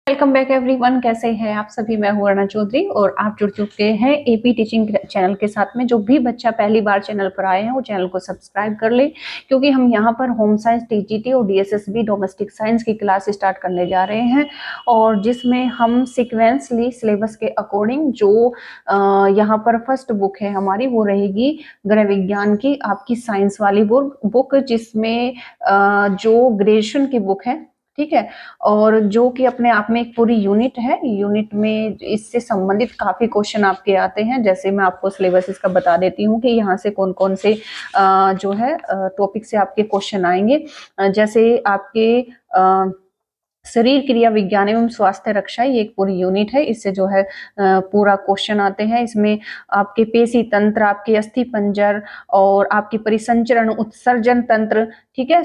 Welcome back everyone. कैसे हैं आप सभी? मैं हूं अरुणा चौधरी और आप जुड़ चुके हैं एपी टीचिंग चैनल के साथ में। जो भी बच्चा पहली बार चैनल पर आए हैं वो चैनल को सब्सक्राइब कर ले, क्योंकि हम यहां पर होम साइंस, टीजीटी और डीएसएसबी डोमेस्टिक साइंस की क्लास स्टार्ट करने जा रहे हैं, और जिसमें हम सिक्वेंसली सिलेबस के अकॉर्डिंग जो यहाँ पर फर्स्ट बुक है हमारी, वो रहेगी गृह विज्ञान की आपकी साइंस वाली बुक, जिसमें जो ग्रेजुएशन की बुक है, ठीक है, और जो कि अपने आप में एक पूरी यूनिट है। यूनिट में इससे संबंधित काफी क्वेश्चन आपके आते हैं। जैसे मैं आपको सिलेबस इसका बता देती हूँ कि यहाँ से कौन कौन से जो है टॉपिक से आपके क्वेश्चन आएंगे। जैसे आपके शरीर क्रिया विज्ञान एवं स्वास्थ्य रक्षा, ये एक पूरी यूनिट है। इससे जो है पूरा क्वेश्चन आते हैं। इसमें आपके पेशी तंत्र, आपके अस्थि पंजर और आपकी परिसंचरण उत्सर्जन तंत्र, ठीक है,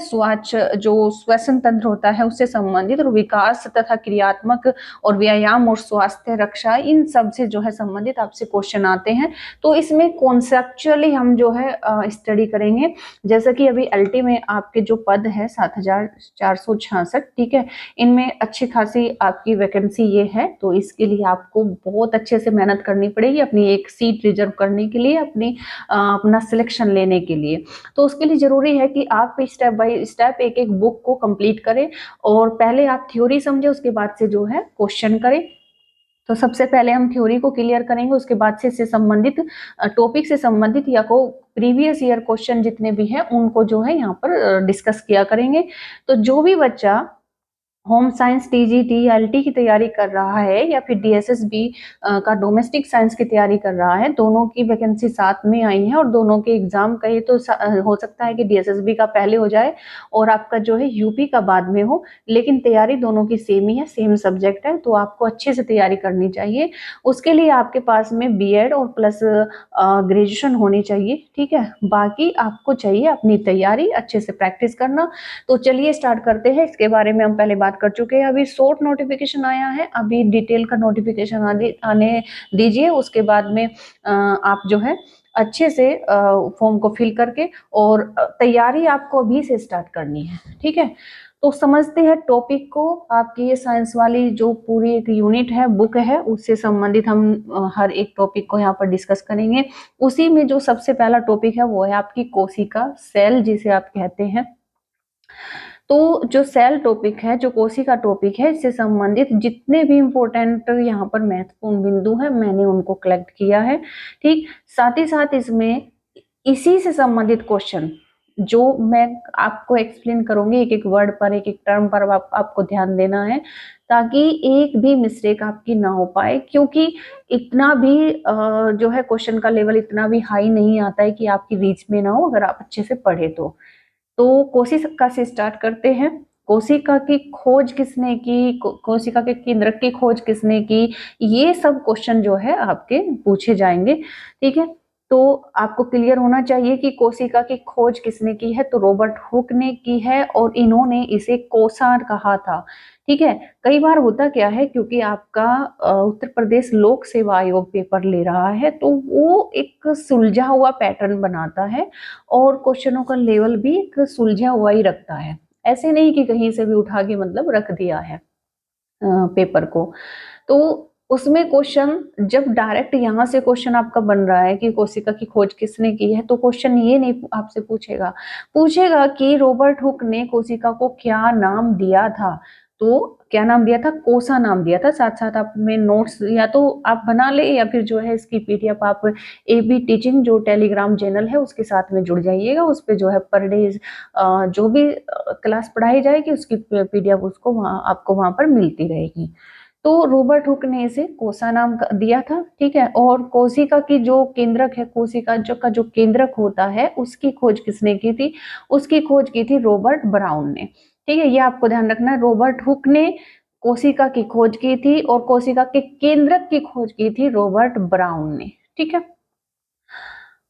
जो श्वसन तंत्र होता है उससे संबंधित, और विकास तथा क्रियात्मक और व्यायाम और स्वास्थ्य रक्षा, इन सब से जो है संबंधित आपसे क्वेश्चन आते हैं। तो इसमें कॉन्सेप्चुअली हम जो है स्टडी करेंगे। जैसा कि अभी एलटी में आपके जो पद है 7466, ठीक है, इनमें अच्छी खासी आपकी वैकेंसी ये है। तो इसके लिए आपको बहुत अच्छे से मेहनत करनी पड़ेगी अपनी एक सीट रिजर्व करने के लिए, अपना सिलेक्शन लेने के लिए। तो उसके लिए जरूरी है कि आप स्टेप बाय स्टेप एक एक बुक को कंप्लीट करें, और पहले आप थ्योरी समझे, उसके बाद से जो है क्वेश्चन करें। तो सबसे पहले हम थ्योरी को क्लियर करेंगे, उसके बाद से इससे संबंधित टॉपिक से संबंधित या को प्रीवियस ईयर क्वेश्चन जितने भी हैं उनको जो है यहाँ पर डिस्कस किया करेंगे। तो जो भी बच्चा होम साइंस, टीजीटी या एलटी की तैयारी कर रहा है, या फिर डीएसएसबी का डोमेस्टिक साइंस की तैयारी कर रहा है, दोनों की वैकेंसी साथ में आई है, और दोनों के एग्जाम कहे तो हो सकता है कि डीएसएसबी का पहले हो जाए और आपका जो है यूपी का बाद में हो, लेकिन तैयारी दोनों की सेम ही है, सेम सब्जेक्ट है। तो आपको अच्छे से तैयारी करनी चाहिए। उसके लिए आपके पास में बीएड और प्लस ग्रेजुएशन होनी चाहिए, ठीक है। बाकी आपको चाहिए अपनी तैयारी अच्छे से प्रैक्टिस करना। तो चलिए स्टार्ट करते हैं। इसके बारे में हम पहले बात कर चुके हैं। अभी शॉर्ट नोटिफिकेशन आया है, अभी डिटेल का नोटिफिकेशन आने दीजिए। उसके बाद में आप जो है अच्छे से फॉर्म को फिल करके, और तैयारी आपको अभी से स्टार्ट करनी है, ठीक है। तो समझते हैं टॉपिक को। आपकी ये साइंस वाली जो पूरी एक यूनिट है, बुक है, उससे संबंधित हम हर एक टॉपिक को यहाँ पर डिस्कस करेंगे। उसी में जो सबसे पहला टॉपिक है वो है आपकी कोशिका, सेल जिसे आप कहते हैं। तो जो सेल टॉपिक है, जो कोशिका टॉपिक है, इससे संबंधित जितने भी इंपॉर्टेंट यहाँ पर महत्वपूर्ण बिंदु है, मैंने उनको कलेक्ट किया है, ठीक। साथ ही साथ इसमें इसी से संबंधित क्वेश्चन जो मैं आपको एक्सप्लेन करूंगी, एक एक वर्ड पर, एक एक टर्म पर आपको ध्यान देना है, ताकि एक भी मिस्टेक आपकी ना हो पाए। क्योंकि इतना भी जो है क्वेश्चन का लेवल इतना भी हाई नहीं आता है कि आपकी रीच में ना हो, अगर आप अच्छे से पढ़े तो कोशिका से स्टार्ट करते हैं। कोशिका की खोज किसने की, कोशिका के केंद्रक की खोज किसने की, ये सब क्वेश्चन जो है आपके पूछे जाएंगे, ठीक है। तो आपको क्लियर होना चाहिए कि कोशिका की खोज किसने की है, तो रॉबर्ट हुक ने की है, और इन्होंने इसे कोसार कहा था, ठीक है। कई बार होता क्या है, क्योंकि आपका उत्तर प्रदेश लोक सेवा आयोग पेपर ले रहा है, तो वो एक सुलझा हुआ पैटर्न बनाता है, और क्वेश्चनों का लेवल भी एक सुलझा हुआ ही रखता है। ऐसे नहीं कि कहीं से भी उठा के मतलब रख दिया है पेपर को। तो उसमें क्वेश्चन जब डायरेक्ट यहाँ से क्वेश्चन आपका बन रहा है कि कोशिका की खोज किसने की है, तो क्वेश्चन ये नहीं आपसे पूछेगा कि रॉबर्ट हुक ने कोशिका को क्या नाम दिया था। तो क्या नाम दिया था? कोसा नाम दिया था। साथ साथ आप में नोट्स या तो आप बना ले, या फिर जो है इसकी पीडीएफ आप एबी टीचिंग जो टेलीग्राम चैनल है उसके साथ में जुड़ जाइएगा। उस पे जो है पर डे जो भी क्लास पढ़ाई जाएगी उसकी पीडीएफ उसको आपको वहां पर मिलती रहेगी। तो रॉबर्ट हुक ने इसे कोसा नाम दिया था, ठीक है। और कोशिका की जो केंद्रक है, कोशिका का जो केंद्रक होता है, उसकी खोज किसने की थी? उसकी खोज की थी रॉबर्ट ब्राउन ने, ठीक है। ये आपको ध्यान रखना है, रॉबर्ट हुक ने कोशिका की खोज की थी, और कोशिका के केंद्रक की खोज की थी रॉबर्ट ब्राउन ने, ठीक है।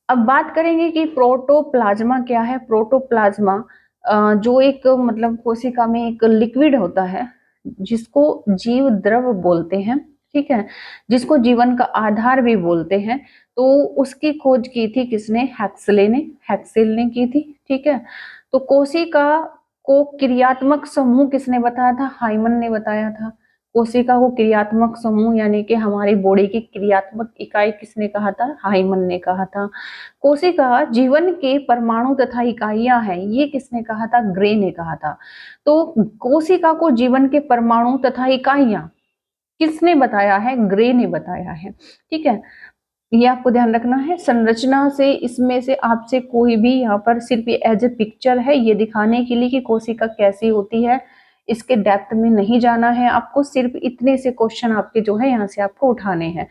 अब बात करेंगे कि प्रोटोप्लाज्मा क्या है। प्रोटोप्लाज्मा जो एक मतलब कोशिका में एक लिक्विड होता है, जिसको जीव द्रव बोलते हैं, ठीक है, जिसको जीवन का आधार भी बोलते हैं। तो उसकी खोज की थी किसने? हैक्सेल ने की थी, ठीक है। तो कोशिका को क्रियात्मक समूह किसने बताया था? हाइमन ने बताया था। कोशिका को क्रियात्मक समूह यानी कि हमारी बॉडी की क्रियात्मक इकाई किसने कहा था? हाइमन ने कहा था। कोशिका जीवन के परमाणु तथा इकाइयां हैं, ये किसने कहा था? ग्रे ने कहा था। तो कोशिका को जीवन के परमाणु तथा इकाइयां किसने बताया है? ग्रे ने बताया है। ठीक है, ये आपको ध्यान रखना है। संरचना से इसमें से आपसे कोई भी यहाँ पर सिर्फ एज ए पिक्चर है, ये दिखाने के लिए कि कोशिका कैसी होती है, इसके डेप्थ में नहीं जाना है आपको। सिर्फ इतने से क्वेश्चन आपके जो है यहाँ से आपको उठाने हैं।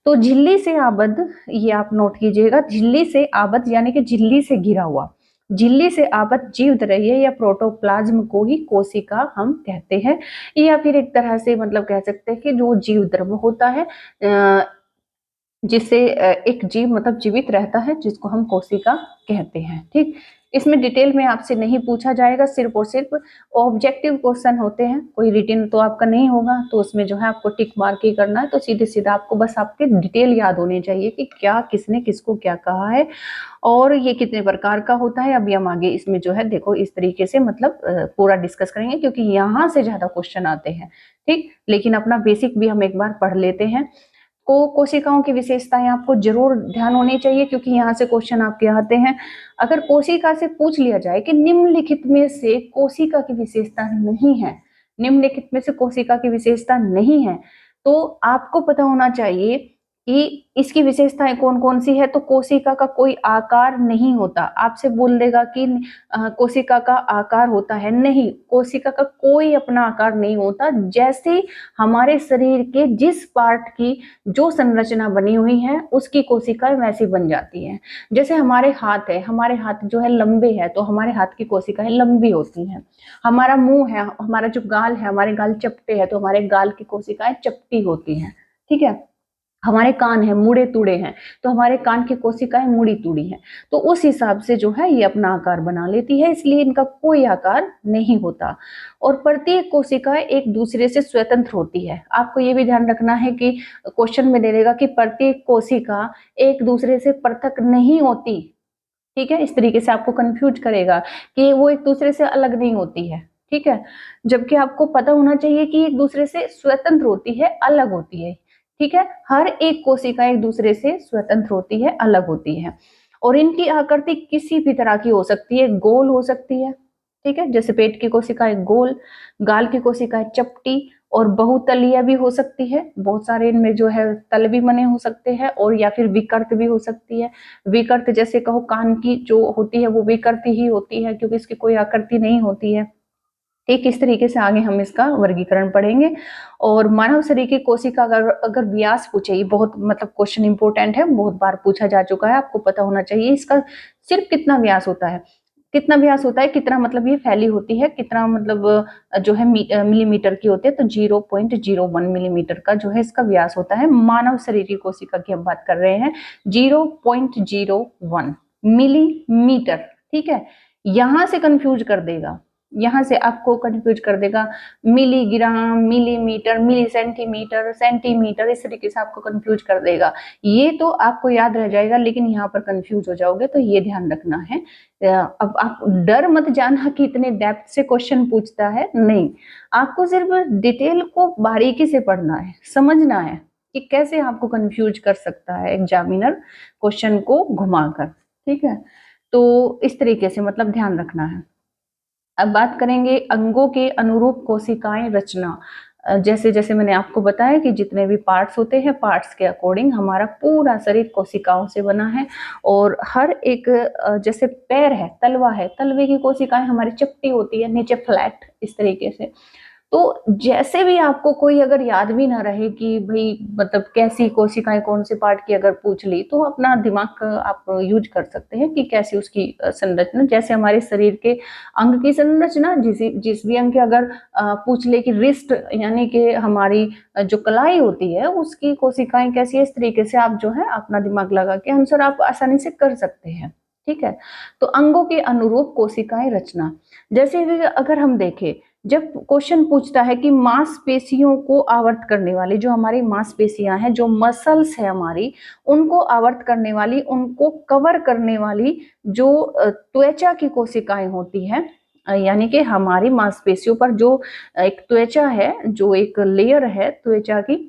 तो झिल्ली से आबद्ध, ये आप नोट कीजिएगा, झिल्ली से आबद्ध यानी कि झिल्ली से घिरा हुआ, झिल्ली से आबद्ध जीवद्रव्य या प्रोटोप्लाज्म को ही कोशिका हम कहते हैं, या फिर एक तरह से मतलब कह सकते हैं कि जो जीव द्रव्य होता है जिससे एक जीव मतलब जीवित रहता है, जिसको हम कोशिका कहते हैं। ठीक, इसमें डिटेल में आपसे नहीं पूछा जाएगा, सिर्फ और सिर्फ ऑब्जेक्टिव क्वेश्चन होते हैं, कोई रिटन तो आपका नहीं होगा, तो उसमें जो है आपको टिक मार्क ही करना है। तो सीधे सीधा आपको बस आपके डिटेल याद होनी चाहिए कि क्या किसने किसको क्या कहा है और ये कितने प्रकार का होता है। अभी हम आगे इसमें जो है देखो इस तरीके से मतलब पूरा डिस्कस करेंगे, क्योंकि यहाँ से ज्यादा क्वेश्चन आते हैं। ठीक, लेकिन अपना बेसिक भी हम एक बार पढ़ लेते हैं। कोशिकाओं की विशेषताएं आपको जरूर ध्यान होनी चाहिए, क्योंकि यहाँ से क्वेश्चन आपके आते हैं। अगर कोशिका से पूछ लिया जाए कि निम्नलिखित में से कोशिका की विशेषता नहीं है, निम्नलिखित में से कोशिका की विशेषता नहीं है, तो आपको पता होना चाहिए कि इसकी विशेषताएं कौन कौन सी है। तो कोशिका का कोई आकार नहीं होता। आपसे बोल देगा कि कोशिका का आकार होता है, नहीं, कोशिका का कोई अपना आकार नहीं होता। जैसे हमारे शरीर के जिस पार्ट की जो संरचना बनी हुई है उसकी कोशिका वैसी बन जाती है। जैसे हमारे हाथ है, हमारे हाथ जो है लंबे है, तो हमारे हाथ की कोशिकाएं लंबी होती हैं। हमारा मुंह है, हमारा जो गाल है, हमारे गाल चपटे हैं, तो हमारे गाल की कोशिकाएं चपटी होती हैं। ठीक है, हमारे कान है, मुड़े तुड़े हैं, तो हमारे कान की कोशिकाएं मुड़ी तुड़ी हैं। तो उस हिसाब से जो है ये अपना आकार बना लेती है, इसलिए इनका कोई आकार नहीं होता। और प्रत्येक कोशिका एक दूसरे से स्वतंत्र होती है। आपको ये भी ध्यान रखना है कि क्वेश्चन में दे देगा कि प्रत्येक कोशिका एक दूसरे से पृथक नहीं होती। ठीक है, इस तरीके से आपको कंफ्यूज करेगा कि वो एक दूसरे से अलग नहीं होती है। ठीक है, जबकि आपको पता होना चाहिए कि एक दूसरे से स्वतंत्र होती है, अलग होती है। ठीक है, हर एक कोशिका एक दूसरे से स्वतंत्र होती है, अलग होती है, और इनकी आकृति किसी भी तरह की हो सकती है। गोल हो सकती है, ठीक है, जैसे पेट की कोशिकाएं गोल, गाल की कोशिकाएं चपटी, और बहुतलीय भी हो सकती है। बहुत सारे इनमें जो है तल भी बने हो सकते हैं, और या फिर विकृत भी हो सकती है। विकृत जैसे कहो कान की जो होती है वो विकृत ही होती है, क्योंकि इसकी कोई आकृति नहीं होती है। ठीक, इस तरीके से आगे हम इसका वर्गीकरण पढ़ेंगे। और मानव शरीर की कोशिका अगर व्यास पूछे, ये बहुत मतलब क्वेश्चन इंपॉर्टेंट है, बहुत बार पूछा जा चुका है, आपको पता होना चाहिए इसका सिर्फ कितना व्यास होता है। कितना व्यास होता है, कितना मतलब ये फैली होती है, कितना मतलब जो है मिलीमीटर की होती है, तो 0.01 मिलीमीटर का जो है इसका व्यास होता है। मानव शरीर की कोशिका की हम बात कर रहे हैं, 0.01 मिलीमीटर। ठीक है, यहां से कंफ्यूज कर देगा, यहाँ से आपको कंफ्यूज कर देगा मिलीग्राम, मिलीमीटर, मिली सेंटीमीटर, सेंटीमीटर, इस तरीके से आपको कंफ्यूज कर देगा। ये तो आपको याद रह जाएगा, लेकिन यहाँ पर कंफ्यूज हो जाओगे, तो ये ध्यान रखना है। अब आप डर मत जाना कि इतने डेप्थ से क्वेश्चन पूछता है, नहीं, आपको सिर्फ डिटेल को बारीकी से पढ़ना है, समझना है कि कैसे आपको कंफ्यूज कर सकता है एग्जामिनर क्वेश्चन को घुमाकर। ठीक है, तो इस तरीके से मतलब ध्यान रखना है। अब बात करेंगे अंगों के अनुरूप कोशिकाएं रचना। जैसे जैसे मैंने आपको बताया कि जितने भी पार्ट्स होते हैं, पार्ट्स के अकॉर्डिंग हमारा पूरा शरीर कोशिकाओं से बना है। और हर एक जैसे पैर है, तलवा है, तलवे की कोशिकाएं हमारी चपटी होती है, नीचे फ्लैट, इस तरीके से। तो जैसे भी आपको कोई अगर याद भी ना रहे कि भाई मतलब कैसी कोशिकाएं कौन से पार्ट की अगर पूछ ली, तो अपना दिमाग आप यूज कर सकते हैं कि कैसी उसकी संरचना। जैसे हमारे शरीर के अंग की संरचना, जिस भी अंग की अगर पूछ ले कि रिस्ट यानी कि हमारी जो कलाई होती है उसकी कोशिकाएं कैसी है, इस तरीके से आप जो है अपना दिमाग लगा के आंसर आप आसानी से कर सकते हैं। ठीक है, तो अंगों के अनुरूप कोशिकाएं रचना, जैसे अगर हम देखें, जब क्वेश्चन पूछता है कि मांसपेशियों को आवर्त करने वाली, जो हमारी मांसपेशियां हैं, जो मसल्स है हमारी, उनको आवर्त करने वाली, उनको कवर करने वाली जो त्वचा की कोशिकाएं होती हैं, यानी कि हमारी मांसपेशियों पर जो एक त्वचा है, जो एक लेयर है त्वचा की,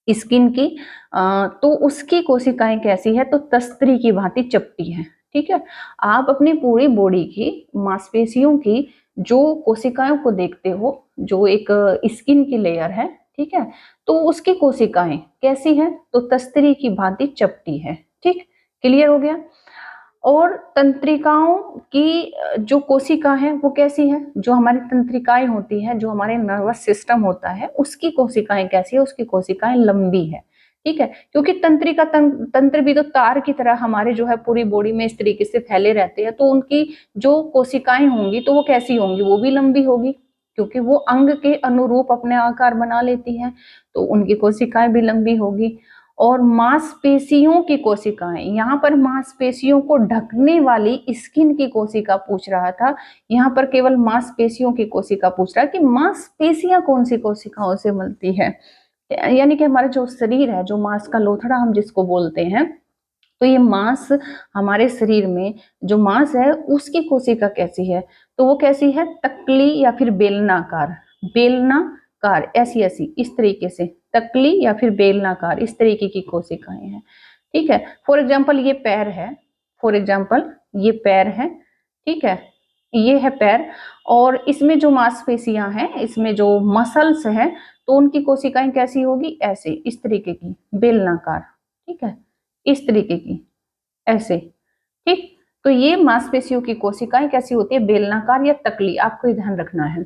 स्किन की, तो उसकी कोशिकाएं कैसी है, तो तस्तरी की भांति चपटी है। ठीक है, आप अपनी पूरी बॉडी की मांसपेशियों की जो कोशिकाओं को देखते हो, जो एक स्किन की लेयर है, ठीक है, तो उसकी कोशिकाएं कैसी है, तो तस्तरी की भांति चपटी है। ठीक, क्लियर हो गया। और तंत्रिकाओं की जो कोशिका है वो कैसी है, जो हमारी तंत्रिकाएं होती है, जो हमारे नर्वस सिस्टम होता है, उसकी कोशिकाएं कैसी है, उसकी कोशिकाएं लंबी है। ठीक है, क्योंकि तंत्रिका तंत्र भी तो तार की तरह हमारे जो है पूरी बॉडी में इस तरीके से फैले रहते हैं, तो उनकी जो कोशिकाएं होंगी तो वो कैसी होंगी, वो भी लंबी होगी, क्योंकि वो अंग के अनुरूप अपने आकार बना लेती हैं, तो उनकी कोशिकाएं भी लंबी होगी। और मांसपेशियों की कोशिकाएं, यहाँ पर मांसपेशियों को ढकने वाली स्किन की कोशिका पूछ रहा था, यहाँ पर केवल मांसपेशियों की कोशिका पूछ रहा है कि मांसपेशियां कौन सी कोशिकाओं से मिलती है। यानी कि हमारा जो शरीर है, जो मांस का लोथड़ा हम जिसको बोलते हैं, तो ये मांस हमारे शरीर में जो मांस है उसकी कोशिका कैसी है, तो वो कैसी है, तकली या फिर बेलनाकार, बेलनाकार ऐसी ऐसी इस तरीके से, तकली या फिर बेलनाकार इस तरीके की कोशिकाएं हैं। ठीक है, फॉर एग्जाम्पल ये पैर है, फॉर एग्जाम्पल ये पैर है, ठीक है, ये है पैर, और इसमें जो मांसपेशियां हैं, इसमें जो मसल्स हैं, तो उनकी कोशिकाएं कैसी होगी, ऐसे इस तरीके की बेलनाकार, ठीक है, इस तरीके की ऐसे। ठीक, तो ये मांसपेशियों की कोशिकाएं कैसी होती है, बेलनाकार या तकली, आपको ध्यान रखना है।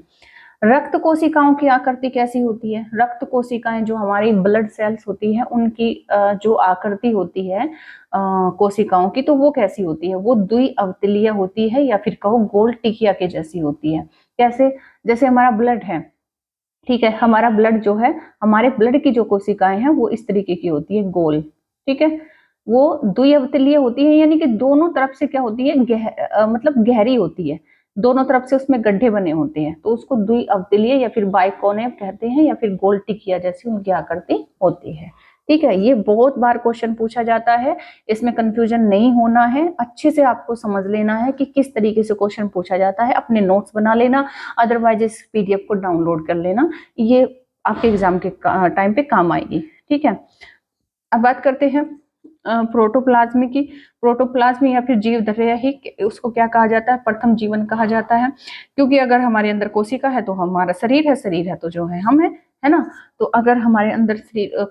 रक्त कोशिकाओं की आकृति कैसी होती है, रक्त कोशिकाएं जो हमारी ब्लड सेल्स होती है उनकी जो आकृति होती है कोशिकाओं की, तो वो कैसी होती है, वो द्विअवतलीय होती है, या फिर कहो गोल टिकिया के जैसी होती है। कैसे, जैसे हमारा ब्लड है, ठीक है, हमारा ब्लड जो है, हमारे ब्लड की जो कोशिकाएं हैं वो इस तरीके की होती है, गोल। ठीक है, वो द्विअवतलीय होती है, यानी कि दोनों तरफ से क्या होती है, मतलब गहरी होती है, दोनों तरफ से उसमें गड्ढे बने होते हैं, तो उसको द्विअवतलीय या फिर बाइकोनेव कहते हैं, या फिर गोल टिकिया जैसी उनकी आकृति होती है। ठीक है, ये बहुत बार क्वेश्चन पूछा जाता है, इसमें कंफ्यूजन नहीं होना है, अच्छे से आपको समझ लेना है कि किस तरीके से क्वेश्चन पूछा जाता है, अपने नोट्स बना लेना, अदरवाइज इस पीडीएफ को डाउनलोड कर लेना, ये आपके एग्जाम के टाइम पे काम आएगी। ठीक है, अब बात करते हैं प्रोटोप्लाज्म की। प्रोटोप्लाज्म या फिर जीवधारी ही उसको क्या कहा जाता है, प्रथम जीवन कहा जाता है, क्योंकि अगर हमारे अंदर कोशिका है तो हमारा शरीर है, शरीर है तो जो है हम है ना। तो अगर हमारे अंदर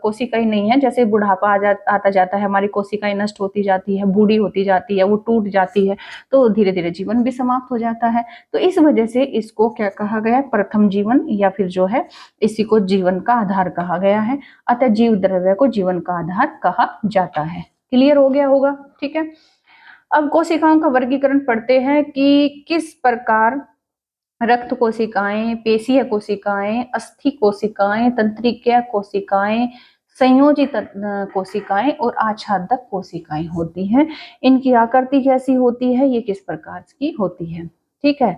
कोशिका ही नहीं है, जैसे बुढ़ापा आता जाता है, हमारी कोशिकाएं नष्ट होती जाती है, बूढ़ी होती जाती है, वो टूट जाती है, तो धीरे धीरे जीवन भी समाप्त हो जाता है। तो इस वजह से इसको क्या कहा गया है, प्रथम जीवन, या फिर जो है इसी को जीवन का आधार कहा गया है। अतः जीव द्रव्य को जीवन का आधार कहा जाता है। क्लियर हो गया होगा, ठीक है। अब कोशिकाओं का वर्गीकरण पढ़ते हैं कि किस प्रकार रक्त कोशिकाएं, पेशीय कोशिकाएं, अस्थि कोशिकाएं, तंत्रिकीय कोशिकाएं, संयोजित कोशिकाएं और आच्छादक कोशिकाएं होती हैं। इनकी आकृति कैसी होती है, ये किस प्रकार की होती है, ठीक है।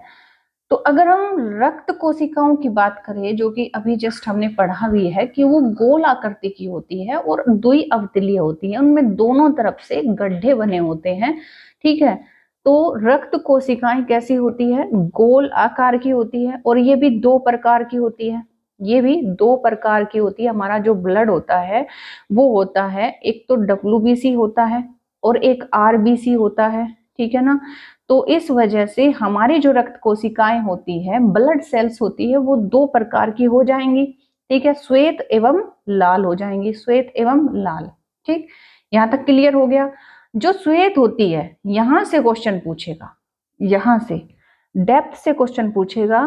तो अगर हम रक्त कोशिकाओं की बात करें, जो कि अभी जस्ट हमने पढ़ा भी है कि वो गोल आकृति की होती है और द्विअवतलीय होती है, उनमें दोनों तरफ से गड्ढे बने होते हैं, ठीक है। तो रक्त कोशिकाएं कैसी होती है, गोल आकार की होती है, और ये भी दो प्रकार की होती है, ये भी दो प्रकार की होती है। हमारा जो ब्लड होता है वो होता है, एक तो WBC होता है और एक RBC होता है, ठीक है ना। तो इस वजह से हमारी जो रक्त कोशिकाएं होती है, ब्लड सेल्स होती है, वो दो प्रकार की हो जाएंगी, ठीक है, श्वेत एवं लाल हो जाएंगी, श्वेत एवं लाल। ठीक, यहां तक क्लियर हो गया। जो श्वेत होती है, यहां से क्वेश्चन पूछेगा, यहां से डेप्थ से क्वेश्चन पूछेगा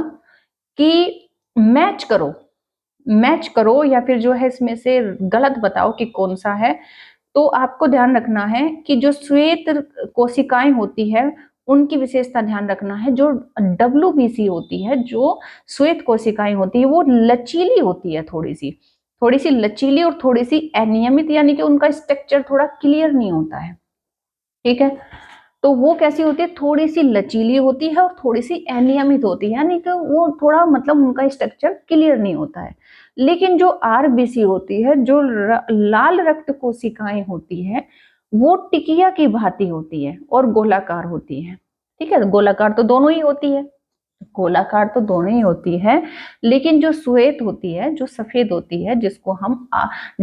कि मैच करो, मैच करो, या फिर जो है इसमें से गलत बताओ कि कौन सा है। तो आपको ध्यान रखना है कि जो श्वेत कोशिकाएं होती है उनकी विशेषता ध्यान रखना है। जो WBC होती है, जो श्वेत कोशिकाएं होती है, वो लचीली होती है, थोड़ी सी लचीली और थोड़ी सी अनियमित, यानी कि उनका स्ट्रक्चर थोड़ा क्लियर नहीं होता है, ठीक है। तो वो कैसी होती है, थोड़ी सी लचीली होती है और थोड़ी सी अनियमित होती है, यानी कि वो थोड़ा मतलब उनका स्ट्रक्चर क्लियर नहीं होता है। लेकिन जो RBC होती है, जो लाल रक्त कोशिकाएं होती है, वो टिकिया की भांति होती है और गोलाकार होती है, ठीक है। गोलाकार तो दोनों ही होती है, गोलाकार तो दोनों ही होती है, लेकिन जो श्वेत होती है, जो सफेद होती है, जिसको हम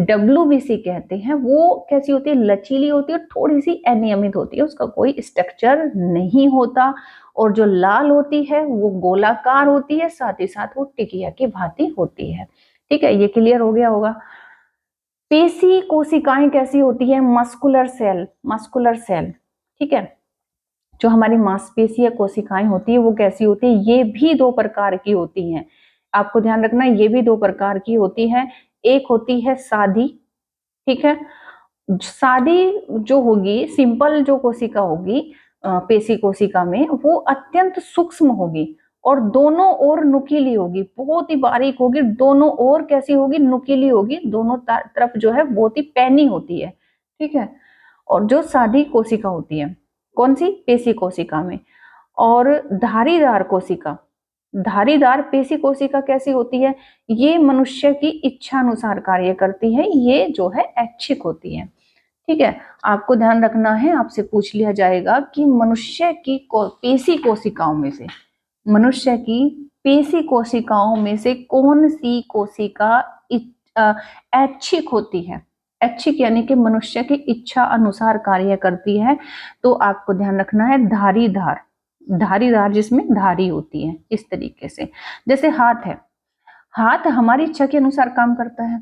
WBC कहते हैं, वो कैसी होती है, लचीली होती है, थोड़ी सी अनियमित होती है, उसका कोई स्ट्रक्चर नहीं होता। और जो लाल होती है वो गोलाकार होती है, साथ ही साथ वो टिकिया की भांति होती है। ठीक है, ये क्लियर हो गया होगा। पेशी कोशिकाएं कैसी होती है, मस्कुलर सेल, मस्कुलर सेल। ठीक है, जो हमारी मांसपेशीय कोशिकाएं होती है वो कैसी होती है, ये भी दो प्रकार की होती हैं। आपको ध्यान रखना, ये भी दो प्रकार की होती है। एक होती है सादी, ठीक है, सादी जो होगी, सिंपल जो कोशिका होगी पेशी कोशिका में, वो अत्यंत सूक्ष्म होगी और दोनों ओर नुकीली होगी, बहुत ही बारीक होगी, दोनों ओर कैसी होगी, नुकीली होगी, दोनों तरफ जो है बहुत ही पैनी होती है। ठीक है, और जो सादी कोशिका होती है, कौन सी, पेशी कोशिका में। और धारीदार कोशिका, धारीदार पेशी कोशिका कैसी होती है, ये मनुष्य की इच्छा अनुसार कार्य करती है, ये जो है ऐच्छिक होती है। ठीक है, आपको ध्यान रखना है, आपसे पूछ लिया जाएगा कि मनुष्य की पेशी कोशिकाओं में से, मनुष्य की पेशी कोशिकाओं में से कौन सी कोशिका ऐच्छिक होती है। ऐच्छिक यानी कि मनुष्य की इच्छा अनुसार कार्य करती है। तो आपको ध्यान रखना है धारीदार, धारीदार जिसमें धारी होती है, इस तरीके से। जैसे हाथ है, हाथ हमारी इच्छा के अनुसार काम करता है।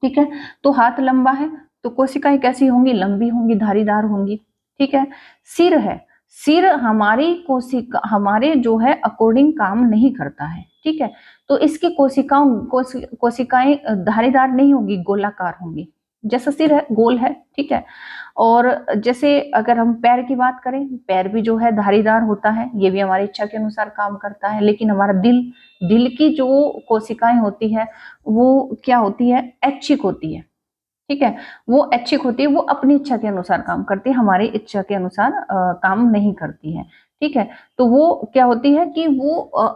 ठीक है, तो हाथ लंबा है तो कोशिकाएं कैसी होंगी, लंबी होंगी, धारीदार होंगी। ठीक है, सिर है, सिर हमारी कोशिका, हमारे जो है अकॉर्डिंग काम नहीं करता है। ठीक है, तो इसकी कोशिकाएं धारीदार नहीं होगी, गोलाकार होंगी। जैसा सिर है गोल है। ठीक है, और जैसे अगर हम पैर की बात करें, पैर भी जो है धारीदार होता है, ये भी हमारी इच्छा के अनुसार काम करता है। लेकिन हमारा दिल, दिल की जो कोशिकाएं होती है वो क्या होती है, ऐच्छिक होती है। ठीक है, वो ऐच्छिक होती है, वो अपनी इच्छा के अनुसार काम करती है, हमारी इच्छा के अनुसार काम नहीं करती है। ठीक है, तो वो क्या होती है कि वो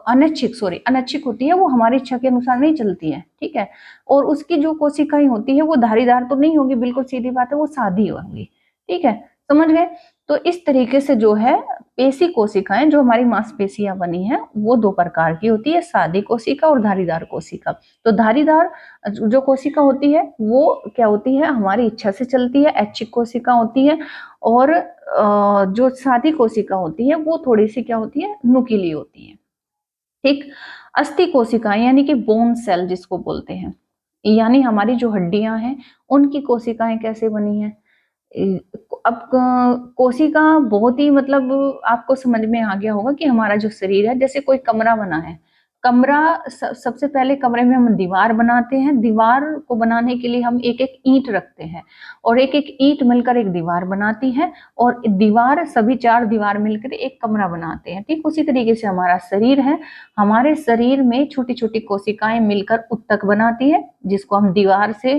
अनैच्छिक, सॉरी अनैच्छिक होती है, वो हमारी इच्छा के अनुसार नहीं चलती है। ठीक है, और उसकी जो कोशिकाएं होती है वो धारीदार तो नहीं होगी, बिल्कुल सीधी बात है, वो सादी होंगी। ठीक है, समझ गए। तो इस तरीके से जो है पेशी कोशिकाएं, जो हमारी मांसपेशियां बनी है, वो दो प्रकार की होती है, सादी कोशिका और धारीदार कोशिका। तो धारीदार जो कोशिका होती है वो क्या होती है, हमारी इच्छा से चलती है, ऐच्छिक कोशिका होती है। और जो सादी कोशिका होती है वो थोड़ी सी क्या होती है, नुकीली होती है। ठीक, अस्थि कोशिकाएं यानी कि बोन सेल जिसको बोलते हैं, यानी हमारी जो हड्डियां हैं उनकी कोशिकाएं कैसे बनी है। अब कोशिका बहुत ही मतलब आपको समझ में आ गया होगा कि हमारा जो शरीर है, जैसे कोई कमरा बना है, कमरा सबसे पहले कमरे में हम दीवार बनाते हैं, दीवार को बनाने के लिए हम एक एक ईंट रखते हैं और एक एक ईंट मिलकर एक दीवार बनाती है, और दीवार, सभी चार दीवार मिलकर एक कमरा बनाते हैं। ठीक उसी तरीके से हमारा शरीर है, हमारे शरीर में छोटी छोटी कोशिकाएं मिलकर उत्तक बनाती है, जिसको हम दीवार से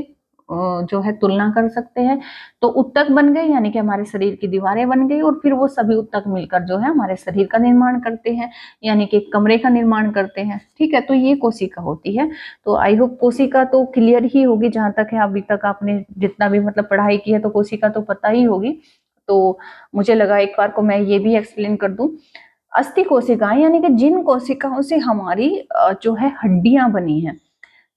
जो है तुलना कर सकते हैं। तो उत्तक बन गए यानी कि हमारे शरीर की दीवारें बन गई, और फिर वो सभी उत्तक मिलकर जो है हमारे शरीर का निर्माण करते हैं, यानी कि कमरे का निर्माण करते हैं। ठीक है, तो ये कोशिका होती है। तो आई होप कोशिका तो क्लियर ही होगी, जहां तक है अभी तक आपने जितना भी मतलब पढ़ाई की है, तो कोशिका तो पता ही होगी। तो मुझे लगा एक बार को मैं ये भी एक्सप्लेन कर दूं। अस्थि कोशिकाएं यानी कि जिन कोशिकाओं से हमारी जो है हड्डियां बनी हैं,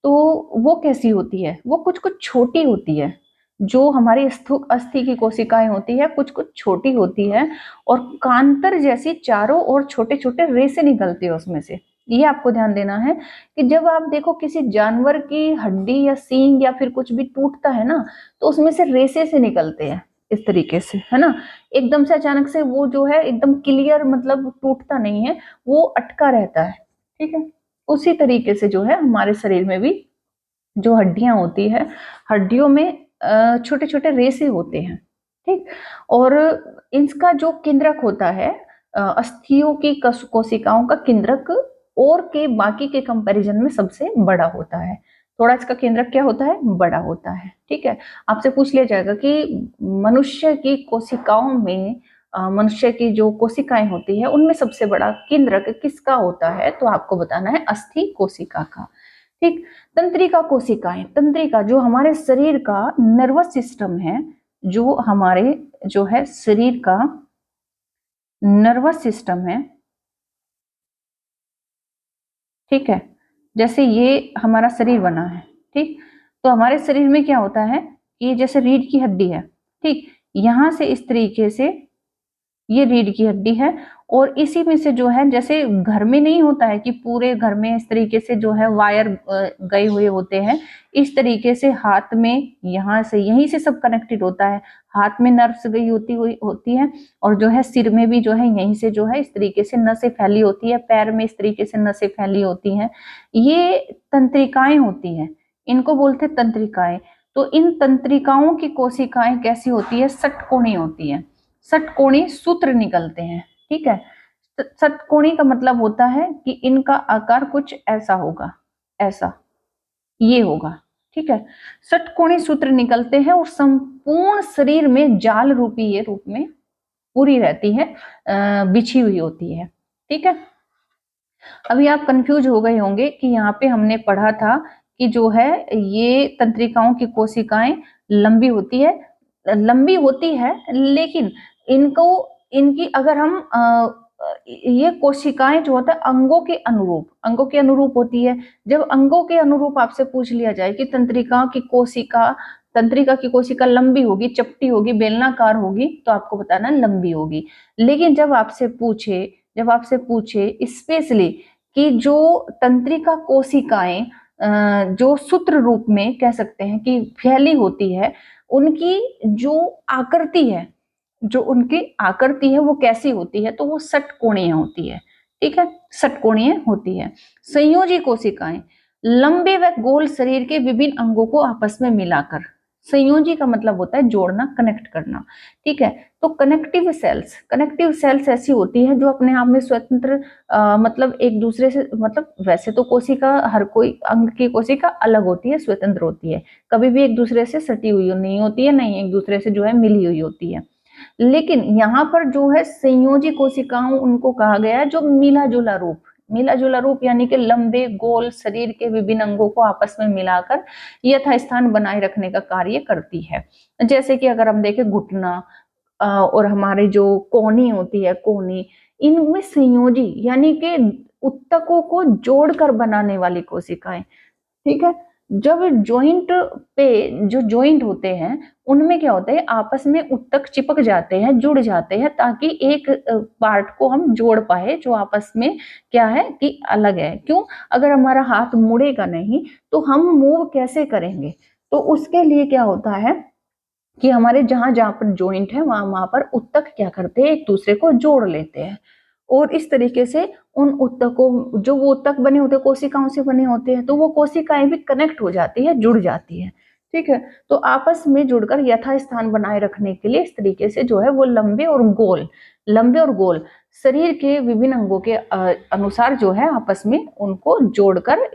तो वो कैसी होती है, वो कुछ कुछ छोटी होती है। जो हमारी अस्थि की कोशिकाएं होती है कुछ कुछ छोटी होती है, और कांतर जैसी चारों ओर छोटे छोटे रेसे निकलते हैं उसमें से। ये आपको ध्यान देना है कि जब आप देखो किसी जानवर की हड्डी या सींग या फिर कुछ भी टूटता है ना, तो उसमें से रेसे से निकलते हैं, इस तरीके से, है ना। एकदम से अचानक से वो जो है एकदम क्लियर मतलब टूटता नहीं है, वो अटका रहता है। ठीक है, उसी तरीके से जो है हमारे शरीर में भी जो हड्डियां होती है, हड्डियों में छोटे छोटे रेसे होते हैं। ठीक, और इनका जो केंद्रक होता है, अस्थियों की कोशिकाओं का केंद्रक और के बाकी के कंपैरिजन में सबसे बड़ा होता है। थोड़ा इसका केंद्रक क्या होता है, बड़ा होता है। ठीक है, आपसे पूछ लिया जाएगा कि मनुष्य की कोशिकाओं में, मनुष्य की जो कोशिकाएं होती है उनमें सबसे बड़ा केंद्रक किसका होता है, तो आपको बताना है अस्थि कोशिका का। ठीक, तंत्रिका कोशिकाएं, तंत्रिका जो हमारे शरीर का नर्वस सिस्टम है, जो हमारे जो है शरीर का नर्वस सिस्टम है, ठीक है, जैसे ये हमारा शरीर बना है, ठीक, तो हमारे शरीर में क्या होता है कि जैसे रीढ़ की हड्डी है, ठीक, यहां से इस तरीके से ये रीढ़ की हड्डी है, और इसी में से जो है जैसे घर में नहीं होता है कि पूरे घर में इस तरीके से जो है वायर गए हुए होते हैं, इस तरीके से हाथ में यहाँ से यहीं से सब कनेक्टेड होता है। हाथ में नर्व्स गई होती है, और जो है सिर में भी जो है यहीं से जो है इस तरीके से नसें फैली होती है, पैर में इस तरीके से नसें फैली होती हैं। ये तंत्रिकाएं होती हैं, इनको बोलते हैं तंत्रिकाएं। तो इन तंत्रिकाओं की कोशिकाएं कैसी होती है, षटकोणी होती है। षटकोणी सूत्र निकलते हैं, ठीक है। षटकोणी का मतलब होता है कि इनका आकार कुछ ऐसा होगा, ऐसा ये होगा, ठीक है। षटकोणी सूत्र निकलते हैं और संपूर्ण शरीर में जाल रूपी ये रूप में पूरी रहती है, बिछी हुई होती है, ठीक है। अभी आप कंफ्यूज हो गए होंगे कि यहाँ पे हमने पढ़ा था कि जो है ये तंत्रिकाओं की कोशिकाएं लंबी होती है, लंबी होती है, लेकिन इनको इनकी अगर हम ये कोशिकाएं जो होता है अंगों के अनुरूप होती है। जब अंगों के अनुरूप आपसे पूछ लिया जाए कि तंत्रिका की कोशिका लंबी होगी, चपटी होगी, बेलनाकार होगी, तो आपको बताना लंबी होगी। लेकिन जब आपसे पूछे स्पेशली कि जो तंत्रिका कोशिकाएं जो सूत्र रूप में कह सकते हैं कि फैली होती है, उनकी जो आकृति है जो उनकी आकृति है वो कैसी होती है, तो वो षटकोणीय होती है, ठीक है, षटकोणीय होती है। संयोजी कोशिकाएं लंबे व गोल शरीर के विभिन्न अंगों को आपस में मिलाकर, संयोजी का मतलब होता है जोड़ना, कनेक्ट करना, ठीक है। तो कनेक्टिव सेल्स ऐसी होती है जो अपने आप में स्वतंत्र मतलब एक दूसरे से, मतलब वैसे तो कोशिका हर कोई अंग की कोशिका अलग होती है, स्वतंत्र होती है, कभी भी एक दूसरे से सटी हुई नहीं होती है, नहीं एक दूसरे से जो है मिली हुई होती है। लेकिन यहाँ पर जो है संयोजी कोशिकाओं उनको कहा गया है जो मिला जुला रूप यानी कि लंबे गोल शरीर के विभिन्न अंगों को आपस में मिलाकर यथास्थान बनाए रखने का कार्य करती है। जैसे कि अगर हम देखें घुटना और हमारे जो कोहनी होती है, कोहनी, इनमें संयोजी यानी कि उत्तकों को जोड़कर बनाने वाली कोशिकाएं, ठीक है। जब जो जॉइंट होते हैं उनमें क्या होता है, आपस में उत्तक चिपक जाते हैं, जुड़ जाते हैं, ताकि एक पार्ट को हम जोड़ पाए जो आपस में क्या है कि अलग है। क्यों? अगर हमारा हाथ मुड़ेगा नहीं तो हम मूव कैसे करेंगे? तो उसके लिए क्या होता है कि हमारे जहां जहां पर जॉइंट है वहां वहां पर उत्तक क्या करते हैं, एक दूसरे को जोड़ लेते हैं, और इस तरीके से उन उत्तकों, जो वो उत्तक बने होते हैं कोशिकाओं से बने होते हैं, तो वो कोशिकाएं भी कनेक्ट हो जाती है, जुड़ जाती है, ठीक है। तो आपस में जुड़कर यथास्थान बनाए रखने के लिए इस तरीके से जो है वो लंबे और गोल शरीर के विभिन्न अंगों के अनुसार जो है आपस में उनको जोड़कर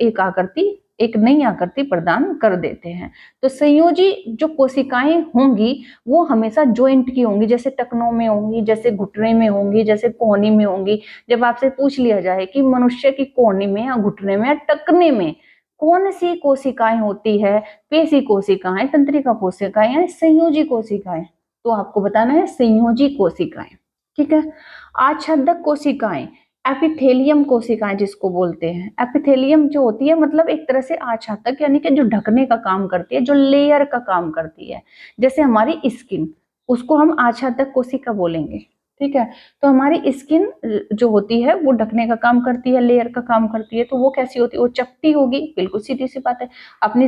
एक नई आकृति प्रदान कर देते हैं। तो संयोजी जो कोशिकाएं होंगी वो हमेशा जॉइंट की होंगी, जैसे टखनों में होंगी, जैसे घुटने में होंगी, जैसे कोहनी में होंगी। जब आपसे पूछ लिया जाए कि मनुष्य की कोहनी में या घुटने में या टखने में कौन सी कोशिकाएं होती है, पेशी कोशिकाएं, तंत्रिका कोशिकाएं या संयोजी कोशिकाएं, तो आपको बताना है संयोजी कोशिकाएं, ठीक है। आच्छादक कोशिकाएं, एपिथेलियम कोशिकाएं जिसको बोलते हैं, एपिथेलियम जो होती है मतलब एक तरह से आच्छादक यानी कि जो ढकने का काम करती है, जो लेयर का काम करती है, जैसे हमारी स्किन, उसको हम आच्छादक कोशिका बोलेंगे, ठीक है। तो हमारी स्किन जो होती है वो ढकने का काम करती है, लेयर का काम करती है, तो वो कैसी होती है, वो चपटी होगी, बिल्कुल सीधी सी बात है। अपनी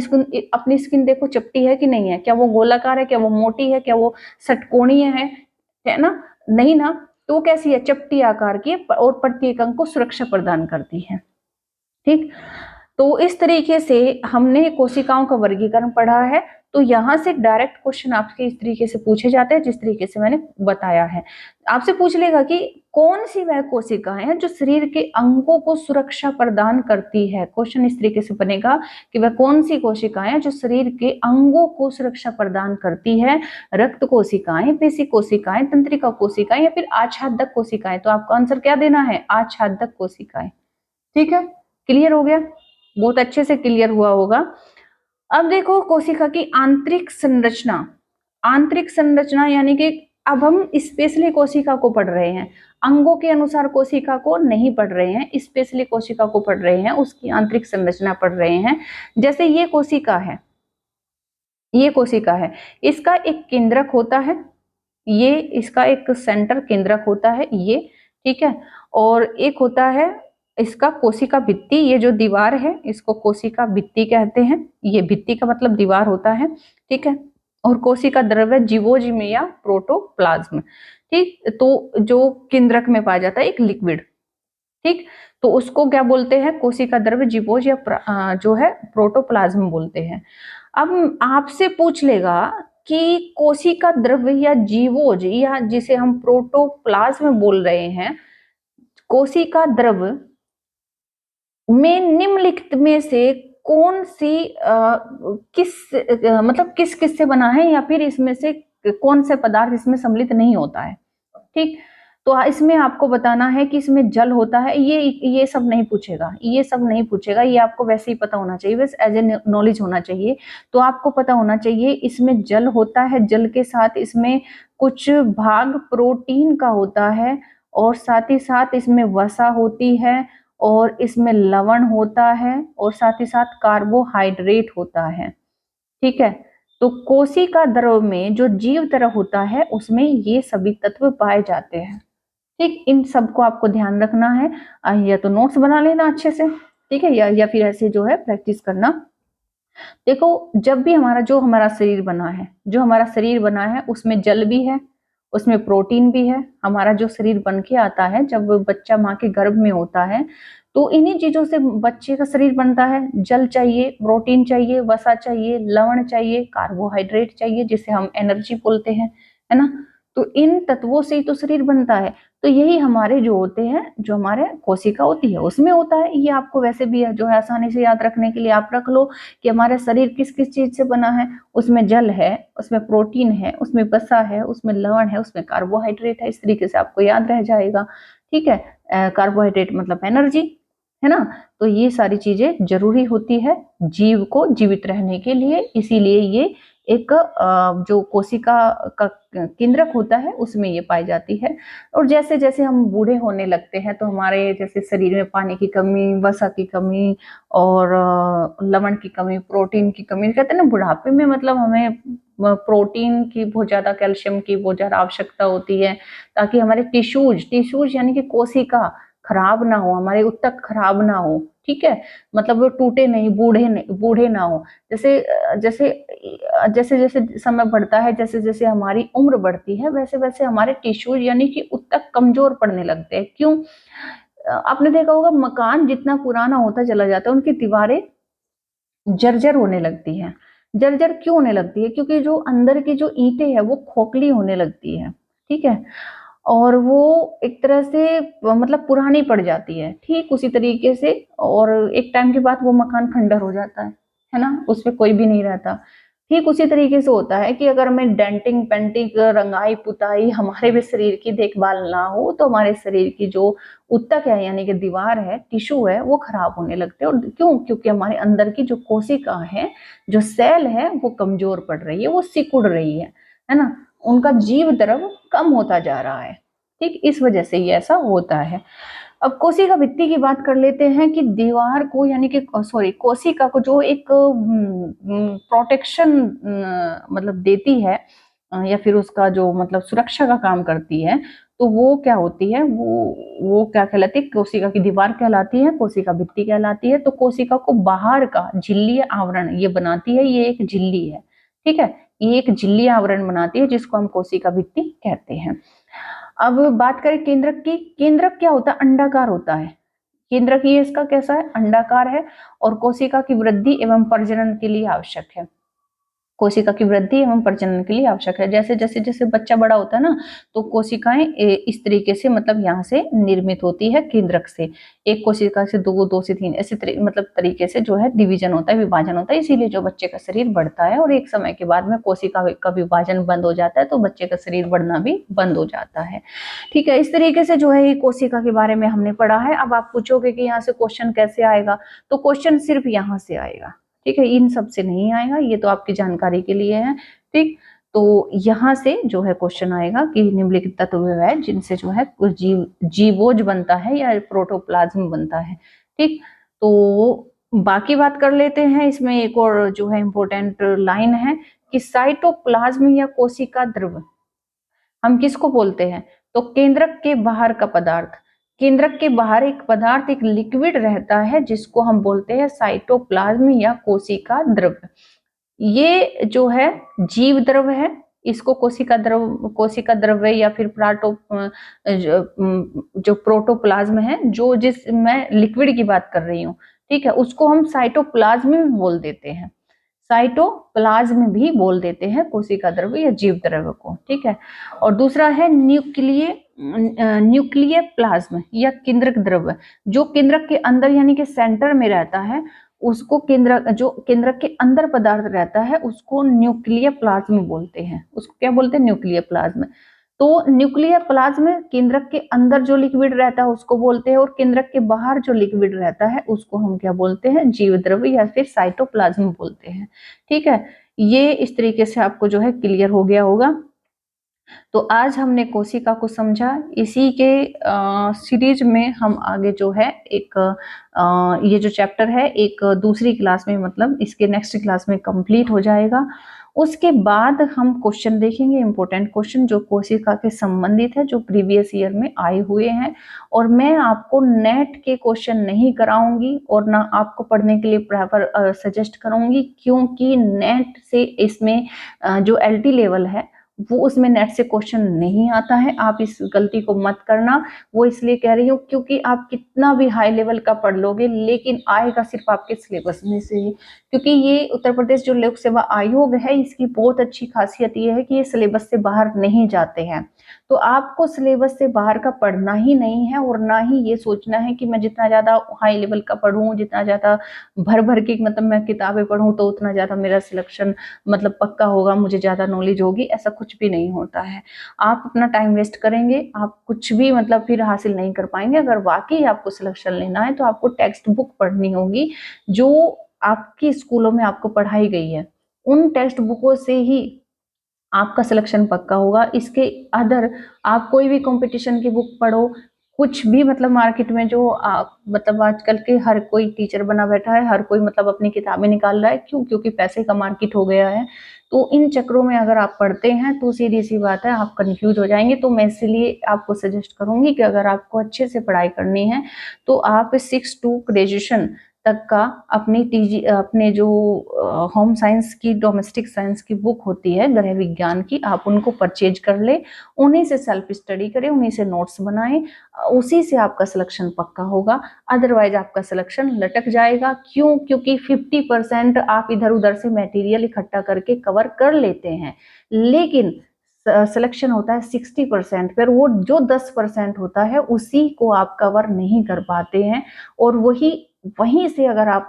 स्किन देखो चपटी है कि नहीं है, क्या वो गोलाकार है, क्या वो मोटी है, क्या वो षटकोणीय है ना, नहीं ना, तो वो कैसी है, चपटी आकार की, और प्रत्येक अंग को सुरक्षा प्रदान करती है, ठीक। तो इस तरीके से हमने कोशिकाओं का वर्गीकरण पढ़ा है। तो यहां से डायरेक्ट क्वेश्चन आपके इस तरीके से पूछे जाते हैं जिस तरीके से मैंने बताया है। आपसे पूछ लेगा कि कौन सी वह कोशिका है जो शरीर के अंगों को सुरक्षा प्रदान करती है। क्वेश्चन इस तरीके से बनेगा कि वह कौन सी कोशिकाएं है जो शरीर के अंगों को सुरक्षा प्रदान करती है। रक्त कोशिकाएं, पेशी कोशिकाएं, तंत्रिका कोशिकाएं या फिर आच्छादक कोशिकाएं। तो आपका आंसर क्या देना है, आच्छादक कोशिकाएं, ठीक है। क्लियर हो गया, बहुत अच्छे से क्लियर हुआ होगा। अब देखो कोशिका की आंतरिक संरचना यानी कि अब हम स्पेशली कोशिका को पढ़ रहे हैं, अंगों के अनुसार कोशिका को नहीं पढ़ रहे हैं, स्पेशली कोशिका को पढ़ रहे हैं, उसकी आंतरिक संरचना पढ़ रहे हैं। जैसे ये कोशिका है, ये कोशिका है, इसका एक केंद्रक होता है, ये इसका एक सेंटर केंद्रक होता है ये, ठीक है। और एक होता है इसका कोशिका भित्ति, ये जो दीवार है इसको कोशिका भित्ति कहते हैं, ये भित्ति का मतलब दीवार होता है, ठीक है। और कोशिका द्रव्य जीवोजिम या प्रोटोप्लाज्म, ठीक। तो जो केंद्रक में पाया जाता है एक लिक्विड, ठीक, तो उसको क्या बोलते हैं, कोशिका द्रव्य जीवोज या जो है प्रोटोप्लाज्म बोलते हैं। अब आपसे पूछ लेगा कि कोशिका द्रव्य या जीवोज या जिसे हम प्रोटोप्लाज्म बोल रहे हैं, कोशिका द्रव्य में निम्नलिखित में से कौन सी मतलब किस किस से बना है, या फिर इसमें से कौन से पदार्थ इसमें सम्मिलित नहीं होता है, ठीक। तो इसमें आपको बताना है कि इसमें जल होता है, ये सब नहीं पूछेगा, ये सब नहीं पूछेगा, ये आपको वैसे ही पता होना चाहिए, बस एज ए नॉलेज होना चाहिए। तो आपको पता होना चाहिए इसमें जल होता है, जल के साथ इसमें कुछ भाग प्रोटीन का होता है, और साथ ही साथ इसमें वसा होती है, और इसमें लवण होता है, और साथ ही साथ कार्बोहाइड्रेट होता है, ठीक है। तो कोशिका द्रव में जो जीव तरह होता है उसमें ये सभी तत्व पाए जाते हैं, ठीक। इन सबको आपको ध्यान रखना है, या तो नोट्स बना लेना अच्छे से, ठीक है, या फिर ऐसे जो है प्रैक्टिस करना। देखो, जब भी हमारा शरीर बना है, जो हमारा शरीर बना है उसमें जल भी है, उसमें प्रोटीन भी है। हमारा जो शरीर बन के आता है जब बच्चा माँ के गर्भ में होता है, तो इन्हीं चीजों से बच्चे का शरीर बनता है। जल चाहिए, प्रोटीन चाहिए, वसा चाहिए, लवण चाहिए, कार्बोहाइड्रेट चाहिए, जिसे हम एनर्जी बोलते हैं, है ना। तो इन तत्वों से ही तो शरीर बनता है। तो यही हमारे जो होते हैं, जो हमारे कोशिका होती है उसमें होता है। ये आपको वैसे भी है जो है आसानी से याद रखने के लिए आप रख लो कि हमारा शरीर किस किस चीज से बना है। उसमें जल है, उसमें प्रोटीन है, उसमें वसा है, उसमें लवण है, उसमें कार्बोहाइड्रेट है। इस तरीके से आपको याद रह जाएगा, ठीक है। कार्बोहाइड्रेट मतलब एनर्जी, है ना। तो ये सारी चीजें जरूरी होती है जीव को जीवित रहने के लिए, इसीलिए ये एक जो कोशिका का केंद्रक होता है उसमें ये पाई जाती है। और जैसे जैसे हम बूढ़े होने लगते हैं तो हमारे जैसे शरीर में पानी की कमी, वसा की कमी, और लवण की कमी, प्रोटीन की कमी, कहते हैं ना बुढ़ापे में मतलब हमें प्रोटीन की बहुत ज्यादा, कैल्शियम की बहुत ज्यादा आवश्यकता होती है, ताकि हमारे टिश्यूज यानी कि कोशिका खराब ना हो, हमारे ऊतक खराब ना हो, ठीक है। मतलब वो टूटे नहीं, बूढ़े ना हो। जैसे जैसे जैसे जैसे समय बढ़ता है, जैसे जैसे हमारी उम्र बढ़ती है, वैसे वैसे हमारे टिश्यूज यानी कि ऊतक कमजोर पड़ने लगते हैं। क्यों? आपने देखा होगा मकान जितना पुराना होता चला जाता है उनकी दीवारें जर्जर होने लगती है। जर्जर क्यों होने लगती है? क्योंकि जो अंदर की जो ईंटें है वो खोखली होने लगती है, ठीक है। और वो एक तरह से मतलब पुरानी पड़ जाती है, ठीक उसी तरीके से। और एक टाइम के बाद वो मकान खंडर हो जाता है ना, उसमें कोई भी नहीं रहता। ठीक उसी तरीके से होता है कि अगर हमें डेंटिंग पेंटिंग, रंगाई पुताई, हमारे भी शरीर की देखभाल ना हो तो हमारे शरीर की जो ऊतक है यानी कि दीवार है, टिश्यू है, वो खराब होने लगते हैं। और क्यों? क्योंकि हमारे अंदर की जो कोशिका है, जो सेल है, वो कमजोर पड़ रही है, वो सिकुड़ रही है ना। उनका जीव द्रव कम होता जा रहा है, ठीक। इस वजह से ये ऐसा होता है। अब कोशिका भित्ति की बात कर लेते हैं कि दीवार को यानी कि सॉरी कोशिका को जो एक प्रोटेक्शन मतलब देती है, या फिर उसका जो मतलब सुरक्षा का काम करती है, तो वो क्या होती है, वो क्या कहलाती है? कोशिका की दीवार कहलाती है, कोशिका भित्ति कहलाती है। तो कोशिका को बाहर का झिल्ली आवरण ये बनाती है, ये एक झिल्ली है, ठीक है। ये एक झिल्ली आवरण बनाती है जिसको हम कोशिका भित्ति कहते हैं। अब बात करें केंद्रक की। केंद्रक क्या होता है? अंडाकार होता है। केंद्रक ये इसका कैसा है? अंडाकार है, और कोशिका की वृद्धि एवं प्रजनन के लिए आवश्यक है। कोशिका की वृद्धि एवं प्रजनन के लिए आवश्यक है। जैसे जैसे जैसे बच्चा बड़ा होता है ना, तो कोशिकाएं इस तरीके से मतलब यहाँ से निर्मित होती है केंद्रक से। एक कोशिका से दो, दो से तीन, ऐसे मतलब तरीके से जो है डिवीजन होता है, विभाजन होता है। इसीलिए जो बच्चे का शरीर बढ़ता है और एक समय के बाद में कोशिका का विभाजन बंद हो जाता है, तो बच्चे का शरीर बढ़ना भी बंद हो जाता है, ठीक है। इस तरीके से जो है ये कोशिका के बारे में हमने पढ़ा है। अब आप पूछोगे कि यहाँ से क्वेश्चन कैसे आएगा, तो क्वेश्चन सिर्फ यहाँ से आएगा, ठीक है। इन सब से नहीं आएगा, ये तो आपकी जानकारी के लिए है, ठीक। तो यहाँ से जो है क्वेश्चन आएगा कि निम्नलिखित तत्व वह है जिनसे जो है कुछ जीवोज बनता है या प्रोटोप्लाज्म बनता है। ठीक, तो बाकी बात कर लेते हैं। इसमें एक और जो है इम्पोर्टेंट लाइन है कि साइटोप्लाज्म या कोशिका द्रव हम किसको बोलते हैं, तो केंद्रक के बाहर का पदार्थ। केंद्रक के बाहर एक पदार्थ, एक लिक्विड रहता है जिसको हम बोलते हैं साइटोप्लाज्म या कोशिका द्रव। ये जो है जीव द्रव है, इसको कोशिका द्रव या फिर जो प्रोटोप्लाज्म है, जो जिस मैं लिक्विड की बात कर रही हूँ, ठीक है, उसको हम साइटोप्लाज्म भी बोल देते हैं। साइटोप्लाज्म भी बोल देते हैं कोशिका द्रव या जीव द्रव को। ठीक है, और दूसरा है न्यूक्लियर प्लाज्म या केंद्रक द्रव, जो केंद्रक के अंदर यानी कि सेंटर में रहता है, उसको जो केंद्रक के अंदर पदार्थ रहता है उसको न्यूक्लियर प्लाज्म बोलते हैं। उसको क्या बोलते हैं, न्यूक्लियर प्लाज्म। तो न्यूक्लियर प्लाज्म केंद्रक के अंदर जो लिक्विड रहता है उसको बोलते हैं, और केंद्रक के बाहर जो लिक्विड रहता है उसको हम क्या बोलते हैं, जीव द्रव या फिर साइटोप्लाज्म बोलते हैं। ठीक है, ये इस तरीके से आपको जो है क्लियर हो गया होगा। तो आज हमने कोशिका को समझा। इसी के सीरीज में हम आगे जो है एक ये जो चैप्टर है एक दूसरी क्लास में, मतलब इसके नेक्स्ट क्लास में कंप्लीट हो जाएगा। उसके बाद हम क्वेश्चन देखेंगे, इंपॉर्टेंट क्वेश्चन जो कोशिका के संबंधित है, जो प्रीवियस ईयर में आए हुए हैं। और मैं आपको नेट के क्वेश्चन नहीं कराऊंगी और ना आपको पढ़ने के लिए प्रेफर सजेस्ट करूंगी, क्योंकि नेट से इसमें जो LT लेवल है वो उसमें नेट से क्वेश्चन नहीं आता है। आप इस गलती को मत करना। वो इसलिए कह रही हूँ क्योंकि आप कितना भी हाई लेवल का पढ़ लोगे लेकिन आएगा सिर्फ आपके सिलेबस में से ही, क्योंकि ये उत्तर प्रदेश जो लोक सेवा आयोग है इसकी बहुत अच्छी खासियत ये है कि ये सिलेबस से बाहर नहीं जाते हैं। तो आपको सिलेबस से बाहर का पढ़ना ही नहीं है, और ना ही ये सोचना है कि मैं जितना ज्यादा हाई लेवल का पढ़ूं, जितना ज्यादा भर भर के मतलब मैं किताबें पढ़ूं तो उतना ज्यादा मेरा सिलेक्शन मतलब पक्का होगा, मुझे ज्यादा नॉलेज होगी। ऐसा कुछ भी नहीं होता है। आप अपना टाइम वेस्ट करेंगे, आप कुछ भी मतलब फिर हासिल नहीं कर पाएंगे। अगर वाकई आपको सिलेक्शन लेना है तो आपको टेक्स्ट बुक पढ़नी होगी जो आपकी स्कूलों में आपको पढ़ाई गई है। उन टेक्स्ट बुकों से ही आपका सिलेक्शन पक्का होगा। इसके अदर आप कोई भी कंपटीशन की बुक पढ़ो, कुछ भी मतलब मार्केट में जो मतलब आजकल के हर कोई टीचर बना बैठा है, हर कोई मतलब अपनी किताबें निकाल रहा है, क्यों, क्योंकि पैसे का मार्केट हो गया है। तो इन चक्रों में अगर आप पढ़ते हैं तो सीधी सी बात है आप कंफ्यूज हो जाएंगे। तो मैं इसलिए आपको सजेस्ट करूंगी कि अगर आपको अच्छे से पढ़ाई करनी है तो आप 6 to ग्रेजुएशन तक का अपने जो होम साइंस की, डोमेस्टिक साइंस की बुक होती है गृह विज्ञान की, आप उनको परचेज कर ले, उन्हीं से सेल्फ स्टडी करें, उन्हीं से नोट्स बनाएं, उसी से आपका सिलेक्शन पक्का होगा। अदरवाइज आपका सिलेक्शन लटक जाएगा। क्यों, क्योंकि 50% आप इधर उधर से मटेरियल इकट्ठा करके कवर कर लेते हैं, लेकिन सिलेक्शन होता है 60% पर। वो जो 10% होता है उसी को आप कवर नहीं कर पाते हैं, और वहीं से अगर आप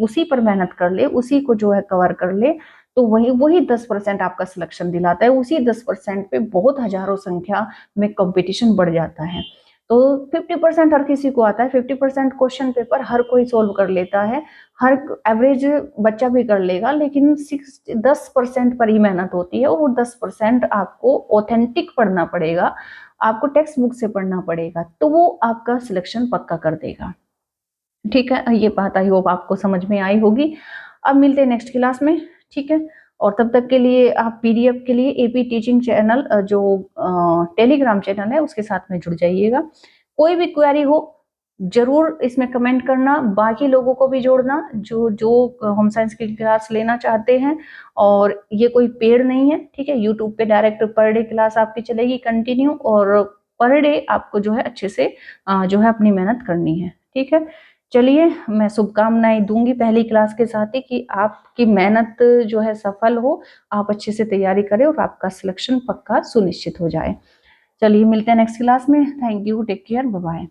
उसी पर मेहनत कर ले, उसी को जो है कवर कर ले, तो वही 10% आपका सिलेक्शन दिलाता है। उसी 10% पे बहुत हजारों संख्या में कंपटीशन बढ़ जाता है। तो 50% हर किसी को आता है, 50% क्वेश्चन पेपर हर कोई सोल्व कर लेता है, हर एवरेज बच्चा भी कर लेगा, लेकिन 10% पर ही मेहनत होती है, और वो 10% आपको ऑथेंटिक पढ़ना पड़ेगा, आपको टेक्स्ट बुक से पढ़ना पड़ेगा, तो वो आपका सिलेक्शन पक्का कर देगा। ठीक है, ये बात आई होप आपको समझ में आई होगी। अब मिलते हैं नेक्स्ट क्लास में, ठीक है। और तब तक के लिए आप PDF के लिए AP टीचिंग चैनल जो टेलीग्राम चैनल है उसके साथ में जुड़ जाइएगा। कोई भी क्वेरी हो जरूर इसमें कमेंट करना, बाकी लोगों को भी जोड़ना जो जो होम साइंस की क्लास लेना चाहते हैं। और ये कोई पेड नहीं है, ठीक है। यूट्यूब पे डायरेक्ट पर डे क्लास आपकी चलेगी कंटिन्यू, और पर डे आपको जो है अच्छे से जो है अपनी मेहनत करनी है, ठीक है। चलिए, मैं शुभकामनाएं दूंगी पहली क्लास के साथ ही कि आपकी मेहनत जो है सफल हो, आप अच्छे से तैयारी करें और आपका सिलेक्शन पक्का सुनिश्चित हो जाए। चलिए, मिलते हैं नेक्स्ट क्लास में। Thank you, take care, bye bye.